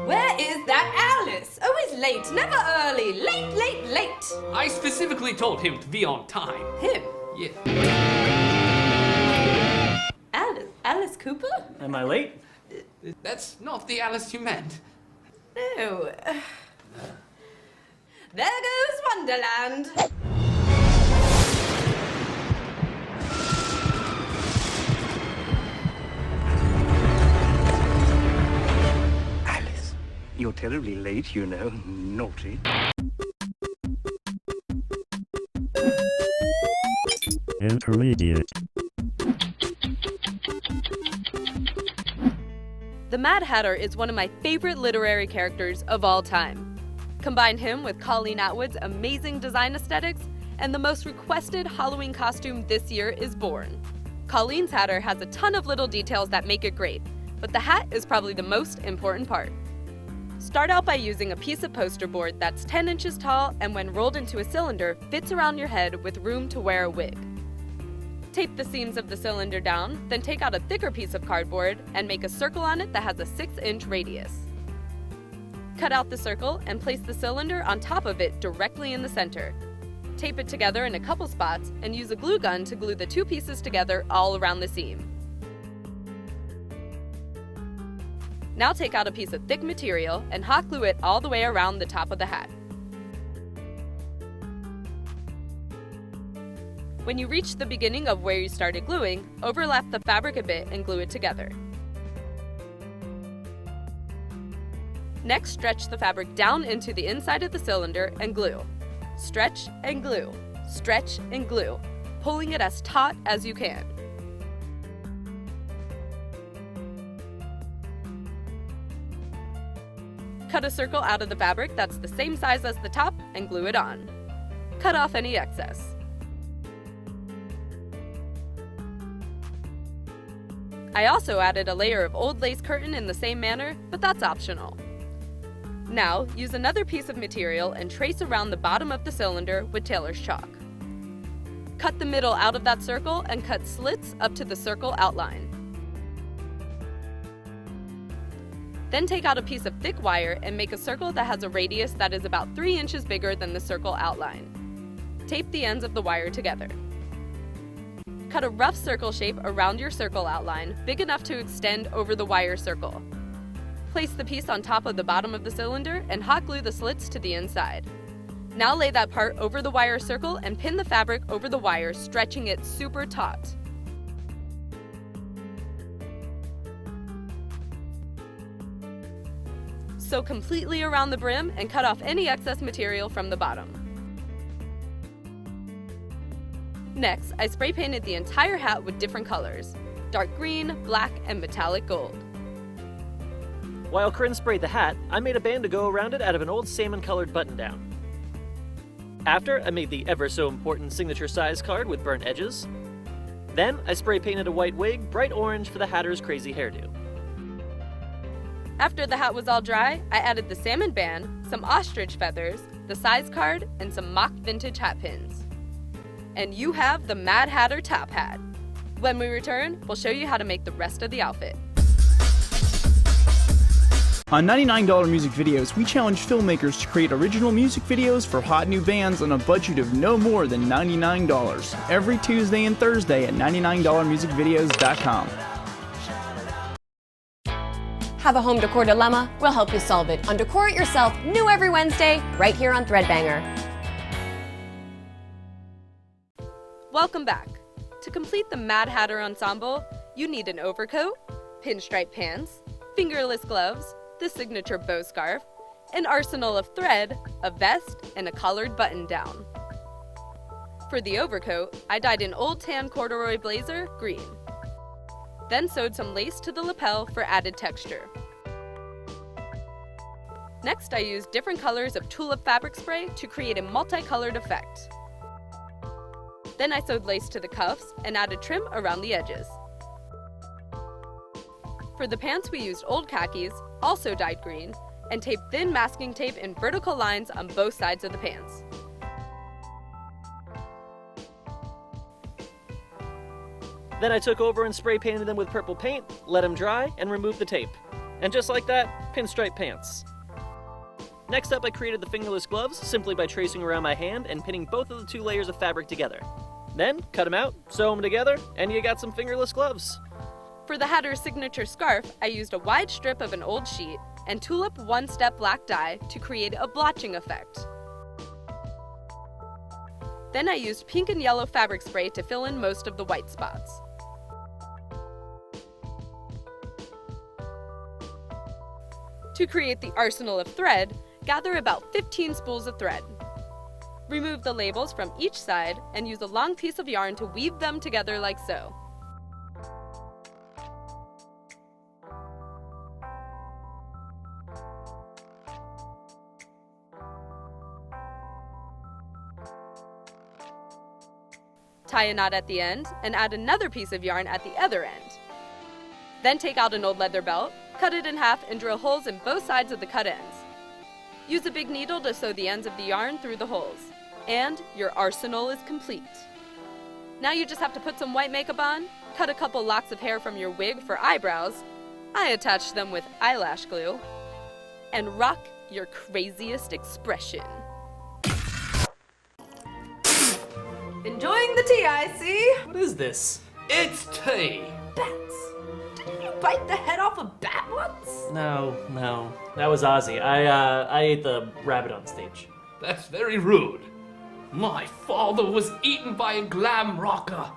Where is that Alice? Always late, never early. Late, late, late. I specifically told him to be on time. Him? Yeah. Alice Cooper? Am I late? That's not the Alice you meant. No. There goes Wonderland. Alice, you're terribly late, you know. Naughty. Intermediate. The Mad Hatter is one of my favorite literary characters of all time. Combine him with Colleen Atwood's amazing design aesthetics, and the most requested Halloween costume this year is born. Colleen's Hatter has a ton of little details that make it great, but the hat is probably the most important part. Start out by using a piece of poster board that's 10 inches tall and when rolled into a cylinder, fits around your head with room to wear a wig. Tape the seams of the cylinder down, then take out a thicker piece of cardboard and make a circle on it that has a 6-inch radius. Cut out the circle and place the cylinder on top of it directly in the center. Tape it together in a couple spots and use a glue gun to glue the two pieces together all around the seam. Now take out a piece of thick material and hot glue it all the way around the top of the hat. When you reach the beginning of where you started gluing, overlap the fabric a bit and glue it together. Next, stretch the fabric down into the inside of the cylinder and glue. Stretch and glue, stretch and glue, pulling it as taut as you can. Cut a circle out of the fabric that's the same size as the top and glue it on. Cut off any excess. I also added a layer of old lace curtain in the same manner, but that's optional. Now, use another piece of material and trace around the bottom of the cylinder with tailor's chalk. Cut the middle out of that circle and cut slits up to the circle outline. Then take out a piece of thick wire and make a circle that has a radius that is about 3 inches bigger than the circle outline. Tape the ends of the wire together. Cut a rough circle shape around your circle outline, big enough to extend over the wire circle. Place the piece on top of the bottom of the cylinder and hot glue the slits to the inside. Now lay that part over the wire circle and pin the fabric over the wire, stretching it super taut. Sew completely around the brim and cut off any excess material from the bottom. Next, I spray painted the entire hat with different colors: dark green, black, and metallic gold. While Corinne sprayed the hat, I made a band to go around it out of an old salmon-colored button-down. After, I made the ever-so-important signature size card with burnt edges. Then, I spray painted a white wig, bright orange for the Hatter's crazy hairdo. After the hat was all dry, I added the salmon band, some ostrich feathers, the size card, and some mock vintage hat pins. And you have the Mad Hatter top hat. When we return, we'll show you how to make the rest of the outfit. On $99 Music Videos, we challenge filmmakers to create original music videos for hot new bands on a budget of no more than $99. Every Tuesday and Thursday at $99musicvideos.com. Have a home decor dilemma? We'll help you solve it on Decor It Yourself, new every Wednesday, right here on Threadbanger. Welcome back. To complete the Mad Hatter Ensemble, you need an overcoat, pinstripe pants, fingerless gloves, the signature bow scarf, an arsenal of thread, a vest, and a collared button-down. For the overcoat, I dyed an old tan corduroy blazer green. Then sewed some lace to the lapel for added texture. Next, I used different colors of tulip fabric spray to create a multicolored effect. Then I sewed lace to the cuffs and added trim around the edges. For the pants, we used old khakis, also dyed green, and taped thin masking tape in vertical lines on both sides of the pants. Then I took over and spray painted them with purple paint, let them dry, and removed the tape. And just like that, pinstripe pants. Next up, I created the fingerless gloves simply by tracing around my hand and pinning both of the 2 layers of fabric together. Then, cut them out, sew them together, and you got some fingerless gloves. For the Hatter's signature scarf, I used a wide strip of an old sheet and tulip one-step black dye to create a blotching effect. Then I used pink and yellow fabric spray to fill in most of the white spots. To create the arsenal of thread, gather about 15 spools of thread. Remove the labels from each side and use a long piece of yarn to weave them together like so. Tie a knot at the end and add another piece of yarn at the other end. Then take out an old leather belt, cut it in half, and drill holes in both sides of the cut ends. Use a big needle to sew the ends of the yarn through the holes. And your arsenal is complete. Now you just have to put some white makeup on, cut a couple locks of hair from your wig for eyebrows, I attached them with eyelash glue, and rock your craziest expression. Enjoying the tea, I see. What is this? It's tea. Bats. Didn't you bite the head off a bat once? No. That was Ozzy. I ate the rabbit on stage. That's very rude. My father was eaten by a glam rocker.